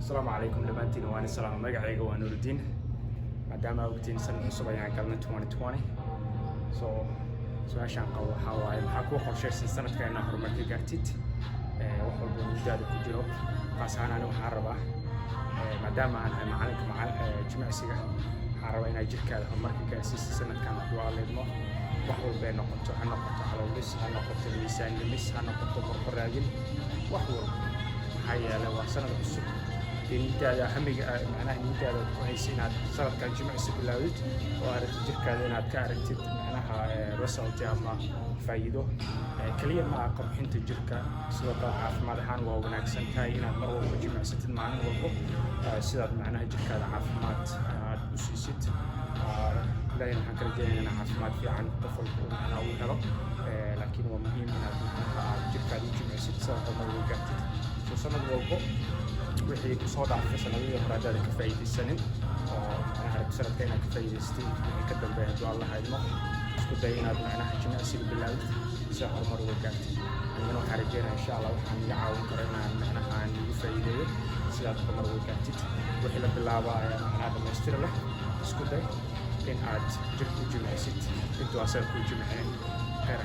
السلام عليكم لمانتين وأنا السلام مقعيق وأنا نور الدين مادام أوقتين سنة عصب يعني قلنا 2020 سؤال قوة حواي محاكو قرشة سنة كأنها هرمكي قارتيت وحول بمجداد كجرو قاسانا أنا وحاربة مادام أنا معلك مع جمع سيغا حاربة إنا جيركا هرمكي قارسيس سنة كان دوال لدمو وحول بين نقطة على الليس نقطة اللسان الليس نقطة برقراجل وحول هيا لو سنة الصبح intaada hamiga macnaha intaada ku haysiin aad sanadkan jimicsi bilaawid oo aad jirkaada inaad ka aragtid macnaha result ama faa'iido kaliya ma qurxinta jirka sidoo kale caafimaad ahaan waa wanaagsan tahay inaad mar walba jimicsatid maalin walba sidaad macnaha jirkaada caafimaad aad u siisid ilaahay waxaan ka rajaynaynaa caafimaad fiican qof walba macnaha uu helo laakiin waa muhiim inaad jirkaada u jimicsid sidoo kale mar walba gaartid sanad walba wixii ku soo dhaafay sanadihii hore haddaad ka faa'iidaysanin oo macnaha sanadka inaad ka faa'iidaystay wixii ka dambeeya hadduu alla haydmo isku day inaad macnaha jimicsiga bilaawid si horumar uga gaartid anigana waxaan rajeynaya insha allah waxaan iga caawin karo inaan macnaha aan igu faa'iideeyo sidaad horumar uga gaartid wixii la bilaaba ayaa macnaha dhammaystira leh isku day in aad jirka u jimicsid intuu asaga kuu jimiceen khayr